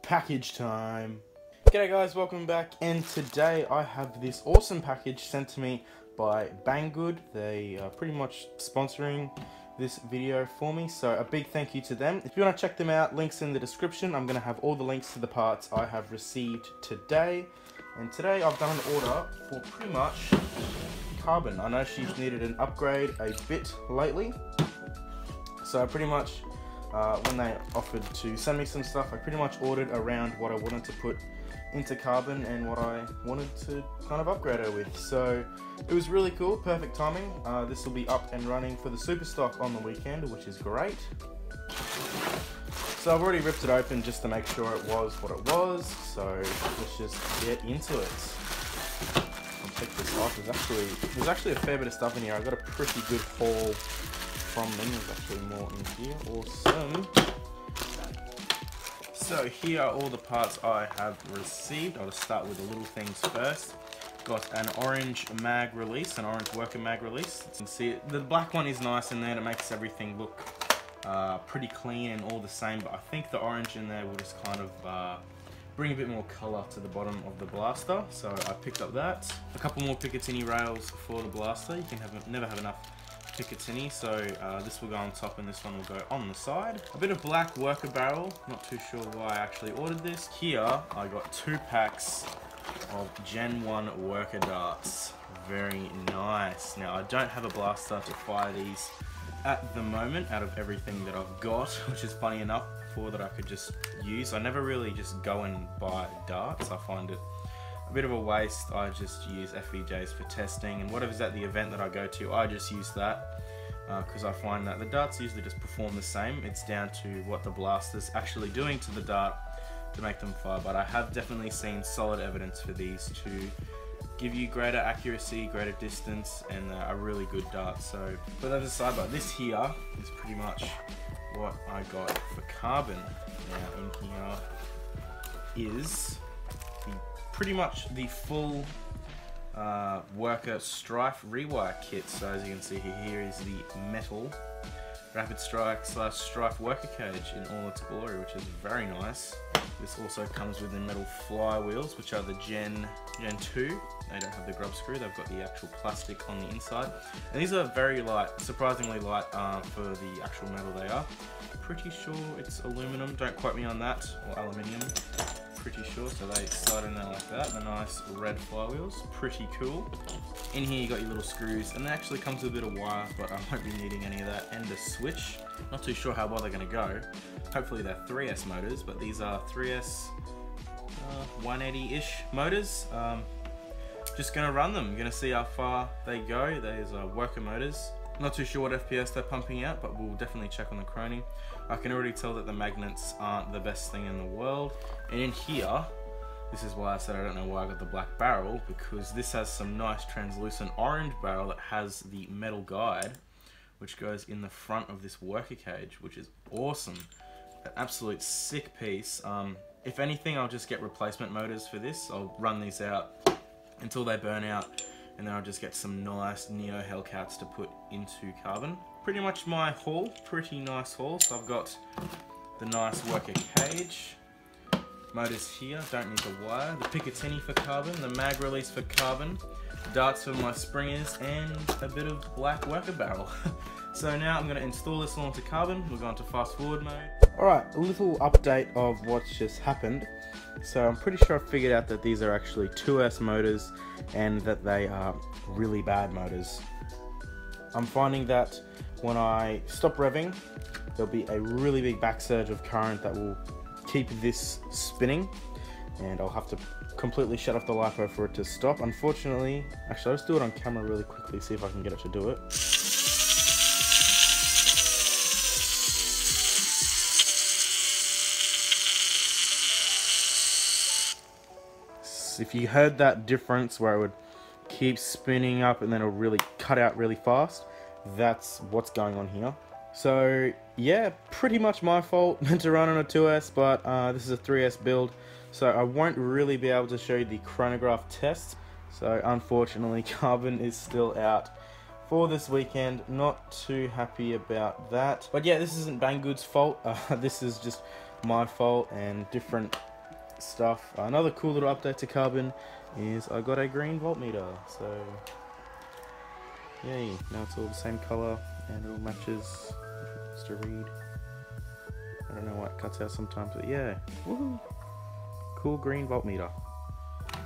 Package time. G'day guys, welcome back, and today I have this awesome package sent to me by Banggood. They are pretty much sponsoring this video for me, so a big thank you to them. If you want to check them out, links in the description. I'm going to have all the links to the parts I have received today. And today I've done an order for pretty much Carbon. I know she's needed an upgrade a bit lately, so I pretty much when they offered to send me some stuff, I pretty much ordered around what I wanted to put into Carbon and what I wanted to kind of upgrade her with. So it was really cool, perfect timing. This will be up and running for the super stock on the weekend, which is great. So I've already ripped it open just to make sure it was what it was. So let's just get into it. I'll take this off. There's actually a fair bit of stuff in here. I got a pretty good haul from them. There's actually more in here. Awesome. So here are all the parts I have received. I'll just start with the little things first. Got an orange mag release, an orange worker mag release. You can see the black one is nice in there. It makes everything look pretty clean and all the same, but I think the orange in there will just kind of bring a bit more colour to the bottom of the blaster. So I picked up that. A couple more Picatinny rails for the blaster. You can never have enough Picatinny, so this will go on top and this one will go on the side. A bit of black worker barrel, not too sure why I actually ordered this. Here I got 2 packs of Gen 1 worker darts. Very nice. Now I don't have a blaster to fire these at the moment out of everything that I've got, which is funny enough for that I could just use. I never really just go and buy darts. I find it a bit of a waste. I just use FEJs for testing, and whatever's at the event that I go to, I just use that because I find that the darts usually just perform the same. It's down to what the blaster's actually doing to the dart to make them fire, but I have definitely seen solid evidence for these to give you greater accuracy, greater distance, and a really good dart. So put that aside, but this here is pretty much what I got for Carbon. Now in here is pretty much the full worker strife rewire kit. So as you can see here is the metal rapid strike / strife worker cage in all its glory, which is very nice. This also comes with the metal flywheels, which are the Gen 2. They don't have the grub screw, they've got the actual plastic on the inside. And these are very light, surprisingly light for the actual metal they are. Pretty sure it's aluminum, don't quote me on that, or aluminium. Pretty sure, so they slide in there like that. The nice red flywheels, pretty cool. In here you got your little screws, and it actually comes with a bit of wire, but I won't be needing any of that, and a switch. Not too sure how well they're going to go. Hopefully they're 3S motors, but these are 3S 180-ish motors. Just going to run them, going to see how far they go. There's worker motors. Not too sure what FPS they're pumping out, but we'll definitely check on the chroning. I can already tell that the magnets aren't the best thing in the world. And in here, this is why I said I don't know why I got the black barrel, because this has some nice translucent orange barrel that has the metal guide, which goes in the front of this worker cage, which is awesome. An absolute sick piece. If anything, I'll just get replacement motors for this. I'll run these out until they burn out, and then I'll just get some nice Neo Hellcats to put into Carbon. Pretty much my haul, pretty nice haul. So I've got the nice worker cage, motors here, don't need the wire, the Picatinny for Carbon, the mag release for Carbon, darts for my springers, and a bit of black worker barrel. So now I'm going to install this all into Carbon. We're going to fast forward mode. Alright, a little update of what's just happened. So I'm pretty sure I figured out that these are actually 2S motors and that they are really bad motors. I'm finding that when I stop revving, there'll be a really big back surge of current that will keep this spinning, and I'll have to completely shut off the LiPo for it to stop. Unfortunately, actually I'll just do it on camera really quickly, see if I can get it to do it. If you heard that difference where it would keep spinning up and then it'll really cut out really fast, that's what's going on here. So yeah, pretty much my fault. Meant to run on a 2S, but this is a 3S build, so I won't really be able to show you the chronograph tests. So unfortunately Carbon is still out for this weekend. Not too happy about that. But yeah, this isn't Banggood's fault. This is just my fault and different stuff. Another cool little update to Carbon is I got a green voltmeter. So yay, now it's all the same colour and it all matches. Just to read. I don't know why it cuts out sometimes, but yeah. Woohoo! Cool green voltmeter.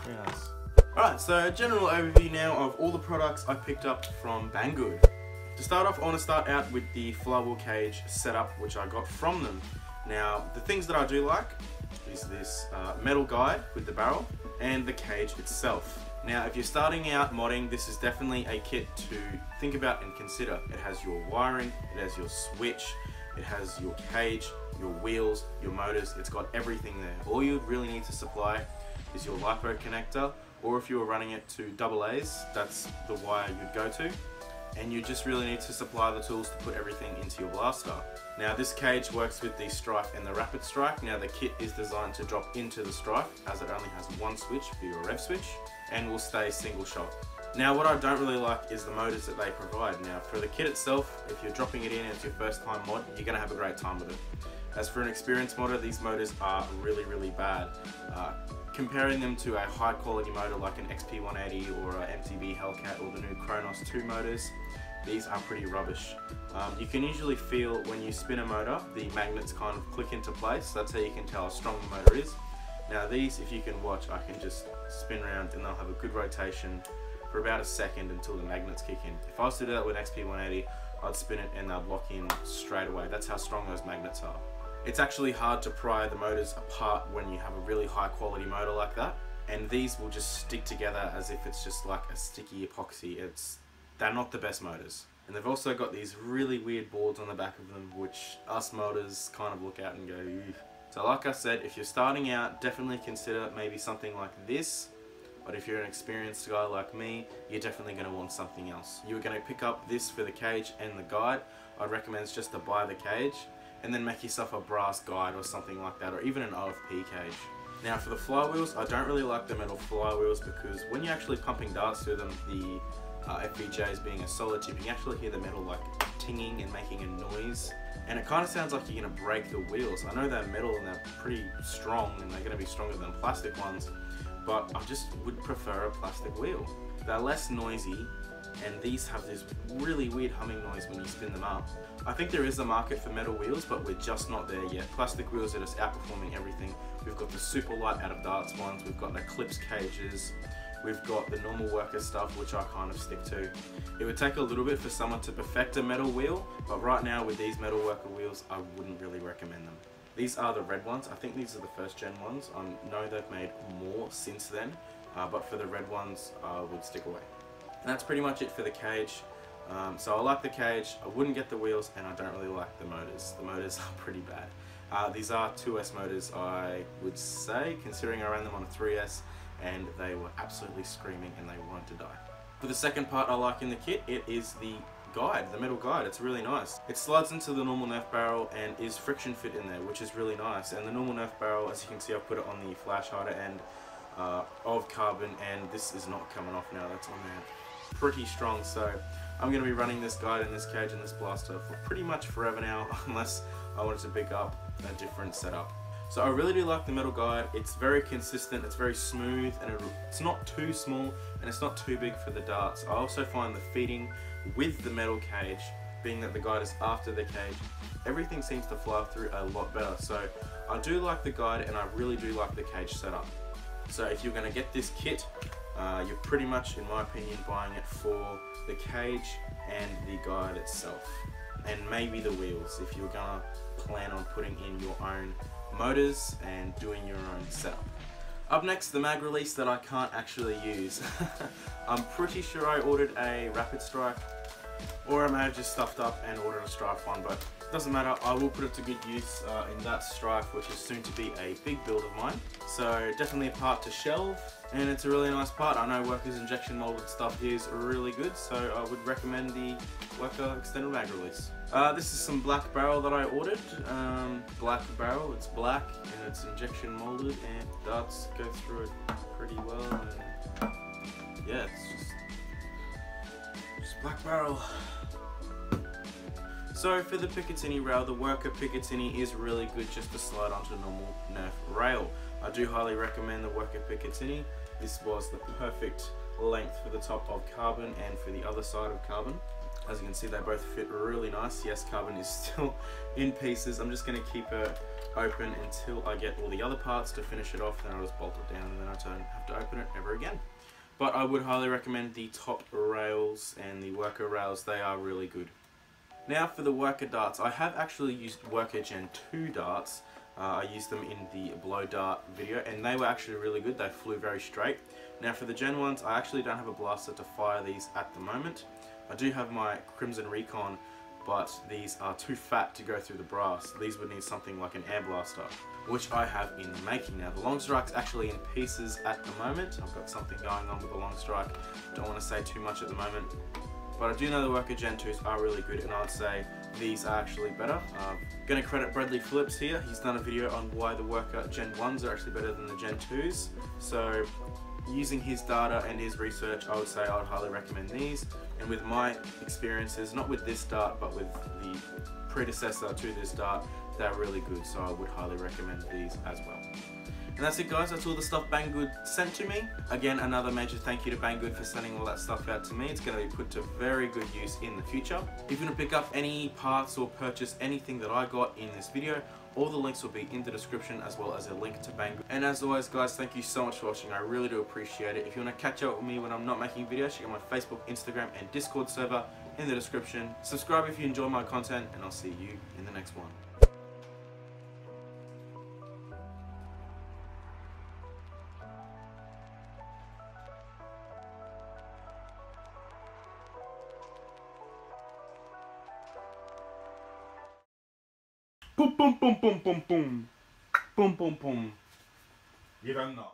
Very nice. Alright, so a general overview now of all the products I picked up from Banggood. To start off, I want to start out with the Floral cage setup, which I got from them. Now, the things that I do like is this metal guide with the barrel and the cage itself. Now, if you're starting out modding, this is definitely a kit to think about and consider. It has your wiring, it has your switch, it has your cage, your wheels, your motors, it's got everything there. All you really need to supply is your LiPo connector, or if you were running it to AA's, that's the wire you'd go to. And you just really need to supply the tools to put everything into your blaster. Now this cage works with the strike and the rapid strike. Now the kit is designed to drop into the strike as it only has one switch for your rev switch and will stay single shot. Now what I don't really like is the motors that they provide. Now for the kit itself, if you're dropping it in and it's your first time mod, you're going to have a great time with it. As for an experienced modder, these motors are really bad. Comparing them to a high quality motor like an XP180 or an MTB Hellcat or the new Kronos 2 motors, these are pretty rubbish. You can usually feel when you spin a motor, the magnets kind of click into place. That's how you can tell how strong the motor is. Now these, if you can watch, I can just spin around and they'll have a good rotation for about a second until the magnets kick in. If I was to do that with an XP180, I'd spin it and they'd lock in straight away. That's how strong those magnets are. It's actually hard to pry the motors apart when you have a really high quality motor like that, and these will just stick together as if it's just like a sticky epoxy. They're not the best motors. And they've also got these really weird boards on the back of them which us modders kind of look at and go, ew. So like I said, if you're starting out, definitely consider maybe something like this. But if you're an experienced guy like me, you're definitely going to want something else. You're going to pick up this for the cage and the guide. I'd recommend just to buy the cage and then make yourself a brass guide or something like that, or even an OFP cage. Now for the flywheels, I don't really like the metal flywheels because when you're actually pumping darts through them, the FVJs being a solid tip, you can actually hear the metal like tinging and making a noise. And it kind of sounds like you're going to break the wheels. I know they're metal and they're pretty strong and they're going to be stronger than plastic ones, but I just would prefer a plastic wheel. They're less noisy, and these have this really weird humming noise when you spin them up. I think there is a market for metal wheels, but we're just not there yet. Plastic wheels are just outperforming everything. We've got the super light out of darts ones, we've got Eclipse cages, we've got the normal worker stuff, which I kind of stick to. It would take a little bit for someone to perfect a metal wheel, but right now with these metal worker wheels, I wouldn't really recommend them. These are the red ones. I think these are the first gen ones. I know they've made more since then, but for the red ones, I would stick away. And that's pretty much it for the cage. So I like the cage, I wouldn't get the wheels, and I don't really like the motors. The motors are pretty bad. These are 2S motors, I would say, considering I ran them on a 3S, and they were absolutely screaming and they wanted to die. For the second part I like in the kit, it is the guide, the metal guide. It's really nice. It slides into the normal Nerf barrel and is friction fit in there, which is really nice. And the normal Nerf barrel, as you can see, I've put it on the flash hider end of Carbon, and this is not coming off now. That's on there pretty strong, so I'm going to be running this guide and this cage and this blaster for pretty much forever now, unless I wanted to pick up a different setup. So I really do like the metal guide. It's very consistent, it's very smooth, and it's not too small and it's not too big for the darts. I also find the feeding with the metal cage, being that the guide is after the cage, everything seems to fly through a lot better. So I do like the guide and I really do like the cage setup. So if you're going to get this kit, you're pretty much, in my opinion, buying it for the cage and the guide itself, and maybe the wheels if you're gonna plan on putting in your own motors and doing your own setup. Up next, the mag release that I can't actually use. I'm pretty sure I ordered a rapid strike, or I may have just stuffed up and ordered a strife one, but it doesn't matter. I will put it to good use in that strife, which is soon to be a big build of mine. So definitely a part to shelve, and it's a really nice part. I know Worker's injection molded stuff is really good, so I would recommend the Worker extended mag release. This is some black barrel that I ordered. Black barrel, it's black and it's injection molded, and darts go through it pretty well. And yeah, it's just black barrel. So for the Picatinny Rail, the Worker Picatinny is really good just to slide onto a normal Nerf rail. I do highly recommend the work of Picatinny. This was the perfect length for the top of carbon and for the other side of carbon. As you can see, they both fit really nice. Yes, carbon is still in pieces. I'm just going to keep it open until I get all the other parts to finish it off. Then I'll just bolt it down and then I don't have to open it ever again. But I would highly recommend the top rails and the worker rails. They are really good. Now for the worker darts. I have actually used worker Gen 2 darts. I used them in the blow dart video and they were actually really good. They flew very straight. Now for the Gen 1s, I actually don't have a blaster to fire these at the moment. I do have my Crimson Recon, but these are too fat to go through the brass. These would need something like an air blaster, which I have in the making. Now the long strike's actually in pieces at the moment. I've got something going on with the long strike. Don't want to say too much at the moment. But I do know the worker Gen 2s are really good, and I'd say these are actually better. I'm going to credit Bradley Phillips here. He's done a video on why the worker Gen 1s are actually better than the Gen 2s. So using his data and his research, I would say I would highly recommend these. And with my experiences, not with this dart, but with the predecessor to this dart, they're really good. So I would highly recommend these as well. And that's it, guys. That's all the stuff Banggood sent to me. Again, another major thank you to Banggood for sending all that stuff out to me. It's going to be put to very good use in the future. If you want to pick up any parts or purchase anything that I got in this video, all the links will be in the description, as well as a link to Banggood. And as always, guys, thank you so much for watching. I really do appreciate it. If you want to catch up with me when I'm not making videos, check out my Facebook, Instagram, and Discord server in the description. Subscribe if you enjoy my content, and I'll see you in the next one. Boom, boom, boom, boom, boom, boom. Boom, boom, boom. You don't know.